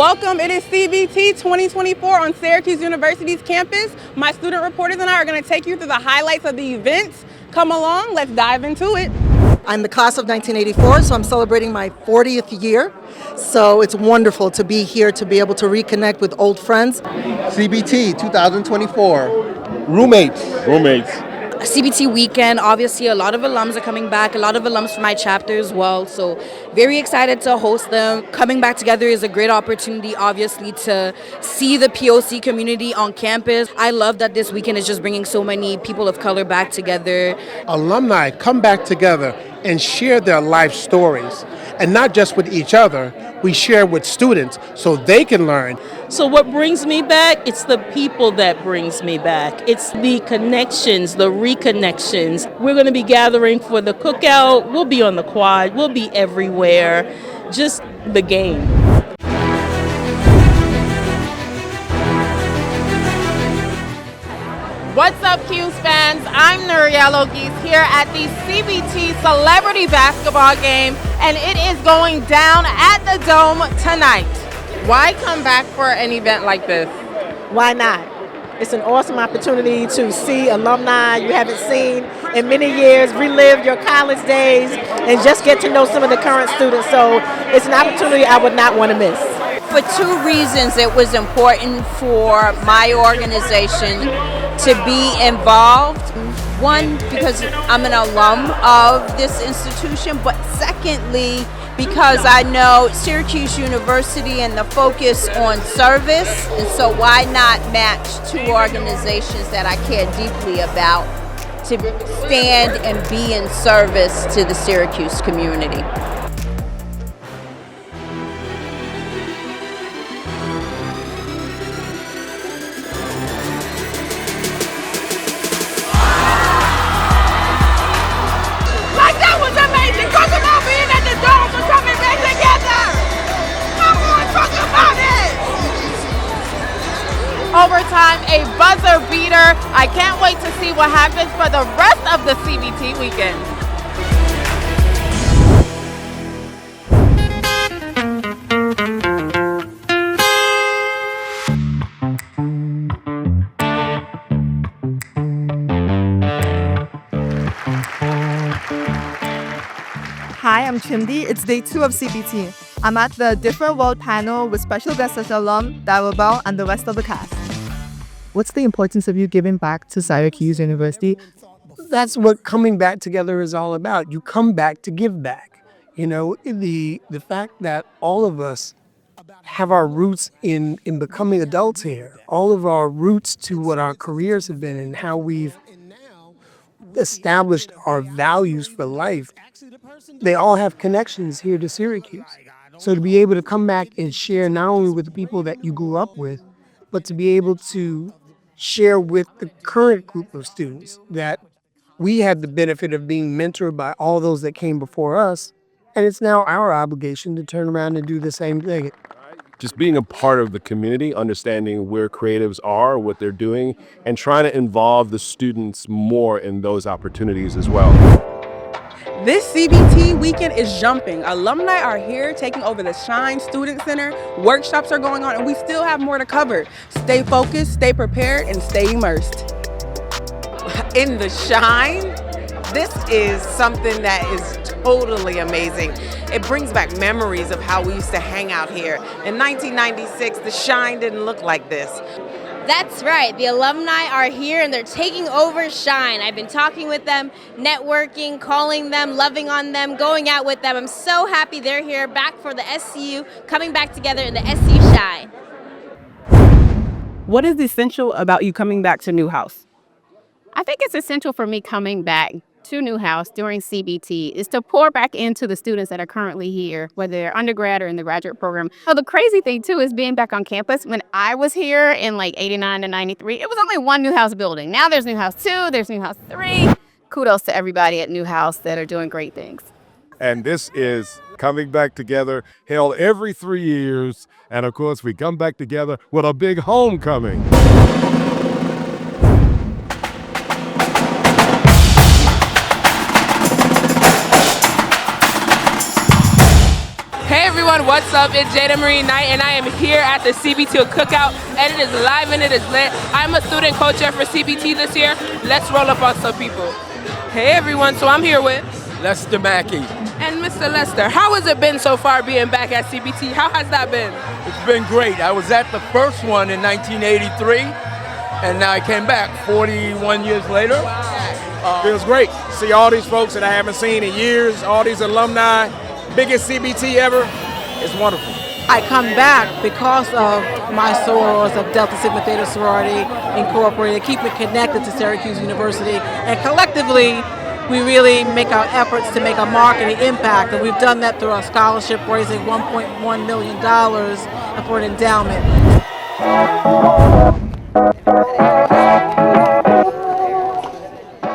Welcome, it is CBT 2024 on Syracuse University's campus. My student reporters and I are going to take you through the highlights of the events. Come along, let's dive into it. I'm the class of 1984, so I'm celebrating my 40th year. So it's wonderful to be here, to be able to reconnect with old friends. CBT 2024. Roommates. CBT weekend, obviously a lot of alums are coming back, a lot of alums from my chapter as well, so very excited to host them. Coming back together is a great opportunity, obviously, to see the POC community on campus. I love that this weekend is just bringing so many people of color back together. Alumni come back together and share their life stories, and not just with each other, we share with students so they can learn. So what brings me back? It's the people that brings me back. It's the connections, the reconnections. We're going to be gathering for the cookout. We'll be on the quad. We'll be everywhere. Just the game. What's up, Q's fans? I'm Nuriel Ogis here at the CBT Celebrity Basketball Game, and it is going down at the Dome tonight. Why come back for an event like this? Why not? It's an awesome opportunity to see alumni you haven't seen in many years, relive your college days, and just get to know some of the current students. So it's an opportunity I would not want to miss. For two reasons, it was important for my organization to be involved. One, because I'm an alum of this institution, but secondly, because I know Syracuse University and the focus on service, and so why not match two organizations that I care deeply about to stand and be in service to the Syracuse community. Overtime, a buzzer beater. I can't wait to see what happens for the rest of the CBT weekend. Hi, I'm Chimdi. It's day 2 of CBT. I'm at the Different World panel with special guest as alum, Bagwell, and the rest of the cast. What's the importance of you giving back to Syracuse University? That's what coming back together is all about. You come back to give back. You know, the fact that all of us have our roots in becoming adults here, all of our roots to what our careers have been and how we've established our values for life, they all have connections here to Syracuse. So to be able to come back and share not only with the people that you grew up with, but to be able to share with the current group of students that we had the benefit of being mentored by all those that came before us. And it's now our obligation to turn around and do the same thing. Just being a part of the community, understanding where creatives are, what they're doing, and trying to involve the students more in those opportunities as well. This CBT weekend is jumping. Alumni are here taking over the Shine Student Center. Workshops are going on, and we still have more to cover. Stay focused, stay prepared, and stay immersed. In the Shine, this is something that is totally amazing. It brings back memories of how we used to hang out here. In 1996, the Shine didn't look like this. That's right. The alumni are here and they're taking over Shine. I've been talking with them, networking, calling them, loving on them, going out with them. I'm so happy they're here, back for the SCU, coming back together in the SCU Shine. What is essential about you coming back to Newhouse? I think it's essential for me coming back to Newhouse during CBT is to pour back into the students that are currently here, whether they're undergrad or in the graduate program. So the crazy thing too is being back on campus. When I was here in like 89 to 93, it was only one Newhouse building. Now there's Newhouse 2, there's Newhouse 3. Kudos to everybody at Newhouse that are doing great things. And this is coming back together, held every 3 years. And of course, we come back together with a big homecoming. Hey everyone. everyone, what's up? It's Jada Marie Knight, and I am here at the CBT Cookout, and it is live and it is lit. I'm a student co-chair for CBT this year. Let's roll up on some people. Hey everyone, so I'm here with Lester Mackey. And Mr. Lester. How has it been so far being back at CBT? How has that been? It's been great. I was at the first one in 1983, and now I came back 41 years later. Feels great. See all these folks that I haven't seen in years, all these alumni, biggest CBT ever. It's wonderful. I come back because of my sorors of Delta Sigma Theta Sorority Incorporated, keep me connected to Syracuse University, and collectively we really make our efforts to make a mark and an impact, and we've done that through our scholarship, raising $1.1 million for an endowment.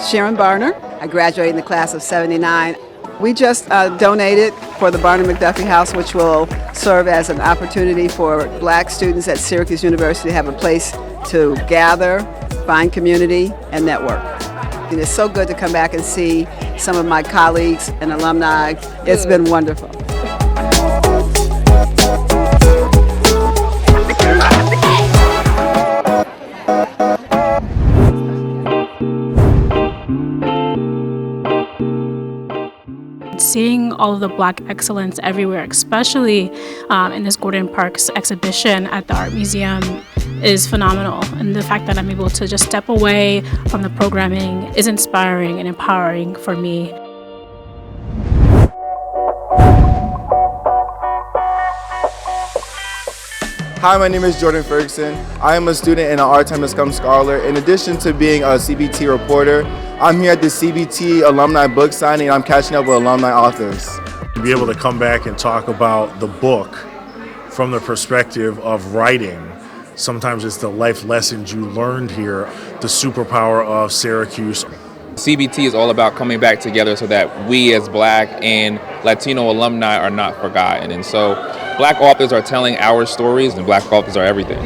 Sharon Barner. I graduated in the class of 79. We just donated for the Barner McDuffie House, which will serve as an opportunity for Black students at Syracuse University to have a place to gather, find community, and network. And it's so good to come back and see some of my colleagues and alumni. It's been wonderful. Seeing all of the Black excellence everywhere, especially in this Gordon Parks exhibition at the Art Museum, is phenomenal. And the fact that I'm able to just step away from the programming is inspiring and empowering for me. Hi, my name is Jordan Ferguson. I am a student and an Art Time to Scum Scholar. In addition to being a CBT reporter, I'm here at the CBT alumni book signing, and I'm catching up with alumni authors. To be able to come back and talk about the book from the perspective of writing, sometimes it's the life lessons you learned here, the superpower of Syracuse. CBT is all about coming back together so that we as Black and Latino alumni are not forgotten. And so Black authors are telling our stories, and Black authors are everything.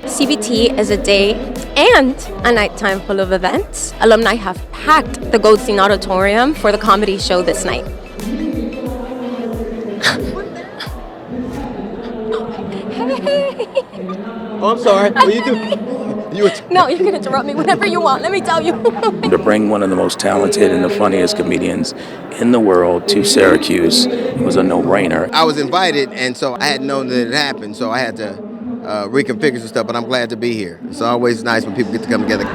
CBT is a day and a nighttime full of events. Alumni have packed the Goldstein Auditorium for the comedy show this night. Oh, I'm sorry. What are you doing? No, you can interrupt me whenever you want. Let me tell you. To bring one of the most talented and the funniest comedians in the world to Syracuse was a no-brainer. I was invited, and so I had known that it happened, so I had to reconfigure some stuff, but I'm glad to be here. It's always nice when people get to come together.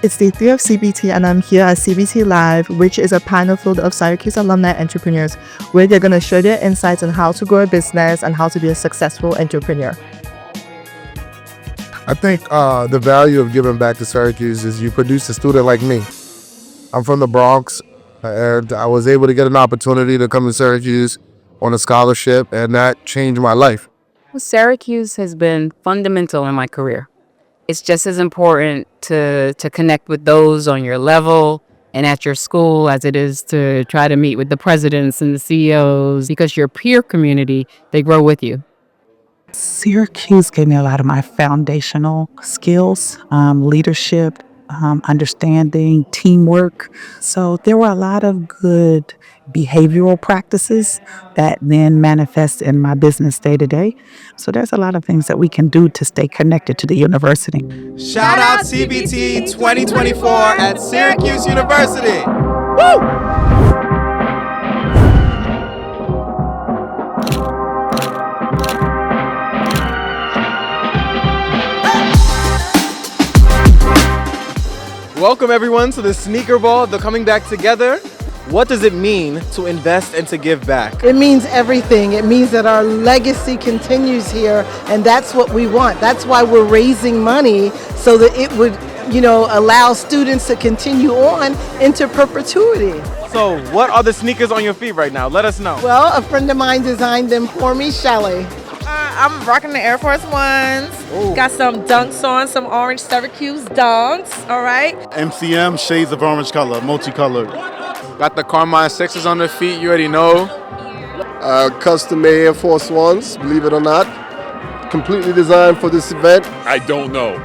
It's day 3 of CBT, and I'm here at CBT Live, which is a panel filled of Syracuse alumni entrepreneurs, where they're going to share their insights on how to grow a business and how to be a successful entrepreneur. I think the value of giving back to Syracuse is you produce a student like me. I'm from the Bronx, and I was able to get an opportunity to come to Syracuse on a scholarship, and that changed my life. Syracuse has been fundamental in my career. It's just as important to connect with those on your level and at your school as it is to try to meet with the presidents and the CEOs, because your peer community, they grow with you. Syracuse gave me a lot of my foundational skills, leadership, understanding, teamwork. So there were a lot of good behavioral practices that then manifest in my business day to day. So there's a lot of things that we can do to stay connected to the university. Shout out CBT 2024 at Syracuse University. Woo! Welcome everyone to the Sneaker Ball, the Coming Back Together. What does it mean to invest and to give back? It means everything. It means that our legacy continues here, and that's what we want. That's why we're raising money, so that it would, allow students to continue on into perpetuity. So, what are the sneakers on your feet right now? Let us know. Well, a friend of mine designed them for me, Shelly. I'm rocking the Air Force Ones. Ooh. Got some Dunks on, some orange Syracuse Dunks, all right? MCM, shades of orange color, multicolored. Got the Carmine 6s on their feet, you already know. Custom made Air Force Ones, believe it or not. Completely designed for this event. I don't know.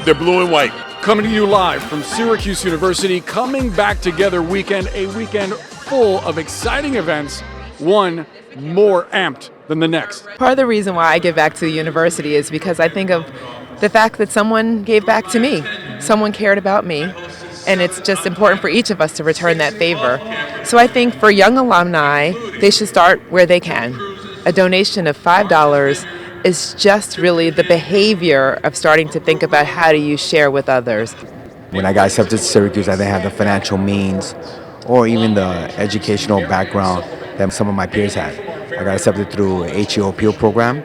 They're blue and white. Coming to you live from Syracuse University, Coming Back Together weekend, a weekend full of exciting events, one more amped than the next. Part of the reason why I give back to the university is because I think of the fact that someone gave back to me. Someone cared about me, and it's just important for each of us to return that favor. So I think for young alumni, they should start where they can. A donation of $5 is just really the behavior of starting to think about how do you share with others. When I got accepted to Syracuse, I didn't have the financial means or even the educational background that some of my peers had. I got accepted through an HEO appeal program.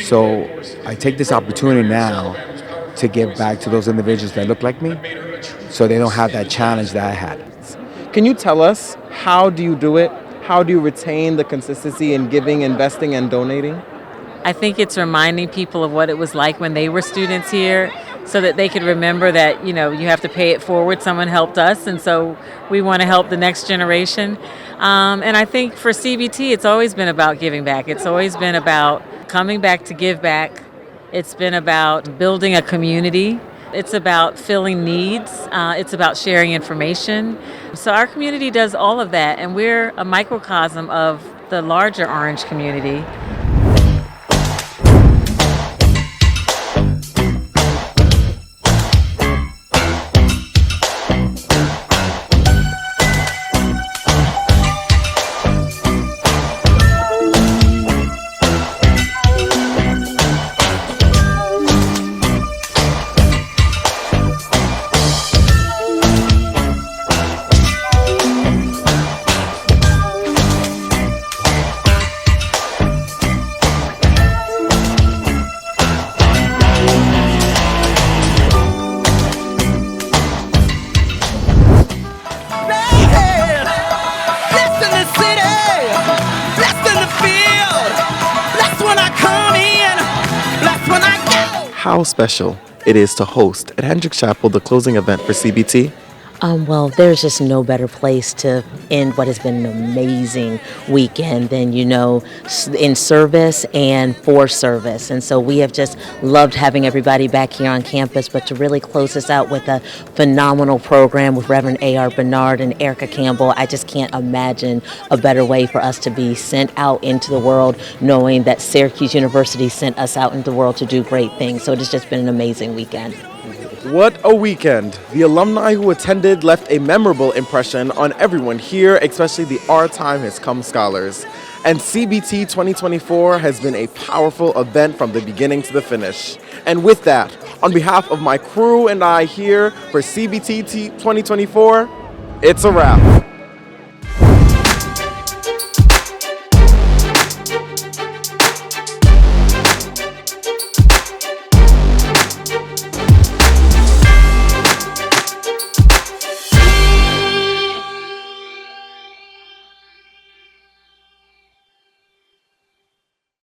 So I take this opportunity now to give back to those individuals that look like me so they don't have that challenge that I had. Can you tell us, how do you do it? How do you retain the consistency in giving, investing, and donating? I think it's reminding people of what it was like when they were students here so that they could remember that, you have to pay it forward. Someone helped us, and so we want to help the next generation. And I think for CBT, it's always been about giving back. It's always been about coming back to give back. It's been about building a community. It's about filling needs. It's about sharing information. So our community does all of that, and we're a microcosm of the larger Orange community. How special it is to host at Hendricks Chapel the closing event for CBT. Well, there's just no better place to end what has been an amazing weekend than, in service and for service. And so we have just loved having everybody back here on campus, but to really close this out with a phenomenal program with Reverend A.R. Bernard and Erica Campbell, I just can't imagine a better way for us to be sent out into the world, knowing that Syracuse University sent us out into the world to do great things. So it has just been an amazing weekend. What a weekend. The alumni who attended left a memorable impression on everyone here, especially the Our Time Has Come scholars. And CBT 2024 has been a powerful event from the beginning to the finish. And with that, on behalf of my crew and I here for CBT 2024, it's a wrap.